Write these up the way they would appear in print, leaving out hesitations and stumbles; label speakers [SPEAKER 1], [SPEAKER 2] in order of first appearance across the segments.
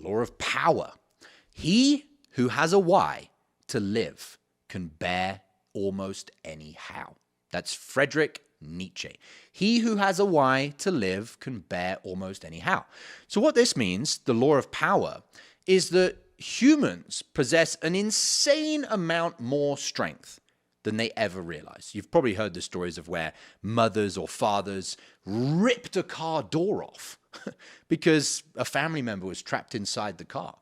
[SPEAKER 1] law of power. He who has a why to live can bear almost anyhow. That's Friedrich Nietzsche. He who has a why to live can bear almost anyhow. So what this means, the law of power, is that humans possess an insane amount more strength than they ever realize. You've probably heard the stories of where mothers or fathers ripped a car door off because a family member was trapped inside the car.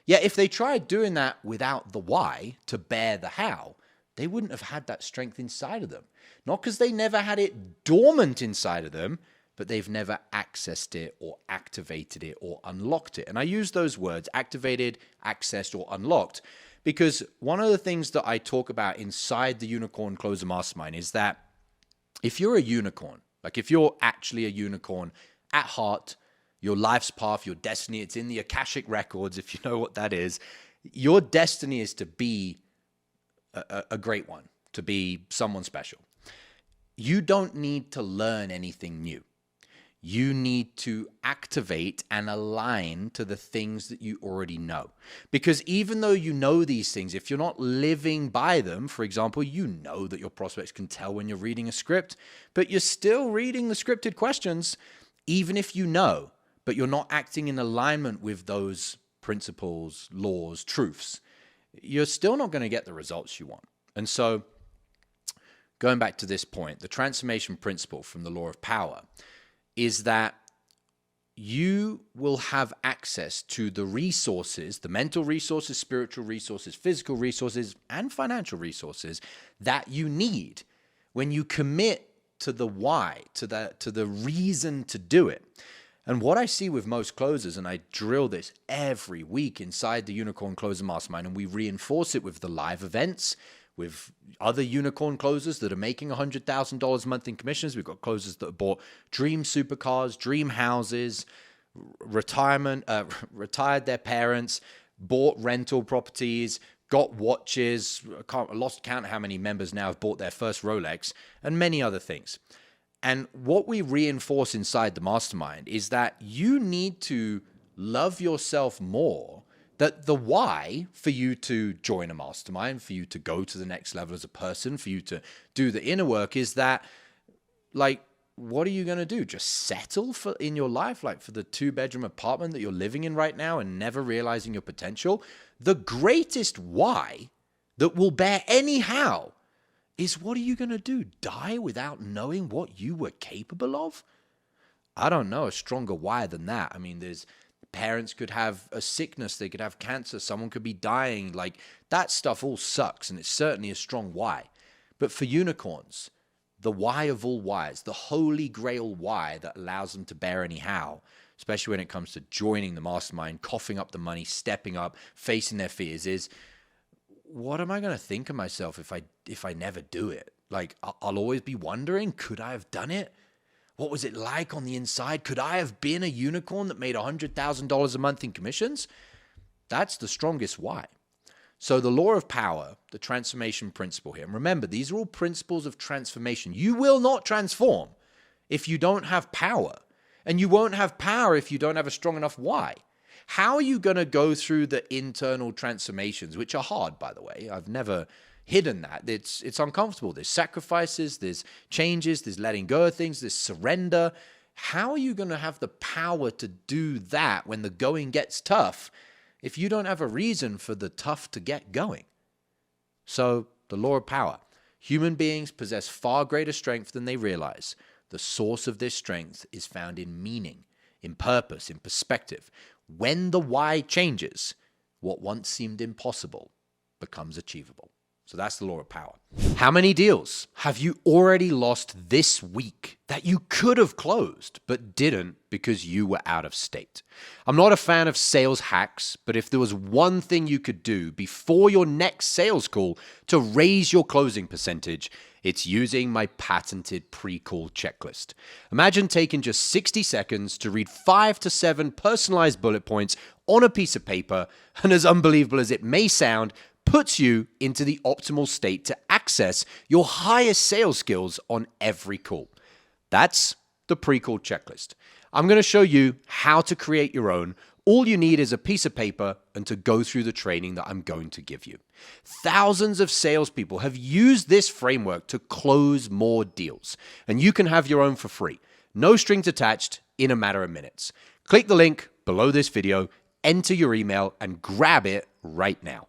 [SPEAKER 1] Yet if they tried doing that without the why to bear the how, they wouldn't have had that strength inside of them. Not because they never had it dormant inside of them, but they've never accessed it or activated it or unlocked it. And I use those words, activated, accessed, or unlocked, because one of the things that I talk about inside the Unicorn Closer Mastermind is that if you're a unicorn, like if you're actually a unicorn at heart, your life's path, your destiny, it's in the Akashic records, if you know what that is, your destiny is to be a great one, to be someone special. You don't need to learn anything new. You need to activate and align to the things that you already know. Because even though you know these things, if you're not living by them, for example, you know that your prospects can tell when you're reading a script, but you're still reading the scripted questions, even if you know, but you're not acting in alignment with those principles, laws, truths, you're still not going to get the results you want. And so going back to this point, the transformation principle from the law of power is that you will have access to the resources, the mental resources, spiritual resources, physical resources, and financial resources that you need when you commit to the why, to the reason to do it. And what I see with most closers, and I drill this every week inside the Unicorn Closer Mastermind, and we reinforce it with the live events, with other unicorn closers that are making $100,000 a month in commissions. We've got closers that have bought dream supercars, dream houses, retired their parents, bought rental properties, got watches. I lost count how many members now have bought their first Rolex, and many other things. And what we reinforce inside the mastermind is that you need to love yourself more, that the why for you to join a mastermind, for you to go to the next level as a person, for you to do the inner work is that, like, what are you going to do? Just settle for in your life, like for the 2-bedroom apartment that you're living in right now and never realizing your potential? The greatest why that will bear anyhow is, what are you going to do? Die without knowing what you were capable of? I don't know a stronger why than that. I mean, parents could have a sickness, they could have cancer, someone could be dying. Like, that stuff all sucks, and it's certainly a strong why. But for unicorns, the why of all whys, the holy grail why that allows them to bear anyhow, especially when it comes to joining the mastermind, coughing up the money, stepping up, facing their fears, is, what am I going to think of myself if I never do it? Like, I'll always be wondering, could I have done it? What was it like on the inside? Could I have been a unicorn that made $100,000 a month in commissions? That's the strongest why. So the law of power, the transformation principle here, and remember, these are all principles of transformation. You will not transform if you don't have power, and you won't have power if you don't have a strong enough why. How are you going to go through the internal transformations, which are hard, by the way? I've never hidden that. It's uncomfortable. There's sacrifices, there's changes, there's letting go of things, there's surrender. How are you going to have the power to do that when the going gets tough if you don't have a reason for the tough to get going? So the law of power. Human beings possess far greater strength than they realize. The source of this strength is found in meaning, in purpose, in perspective. When the why changes, what once seemed impossible becomes achievable. So that's the law of power. How many deals have you already lost this week that you could have closed but didn't because you were out of state? I'm not a fan of sales hacks, but if there was one thing you could do before your next sales call to raise your closing percentage, it's using my patented pre-call checklist. Imagine taking just 60 seconds to read 5 to 7 personalized bullet points on a piece of paper, and as unbelievable as it may sound, puts you into the optimal state to access your highest sales skills on every call. That's the pre-call checklist. I'm going to show you how to create your own, All you need is a piece of paper and to go through the training that I'm going to give you. Thousands of salespeople have used this framework to close more deals, and you can have your own for free. No strings attached, in a matter of minutes. Click the link below this video, enter your email, and grab it right now.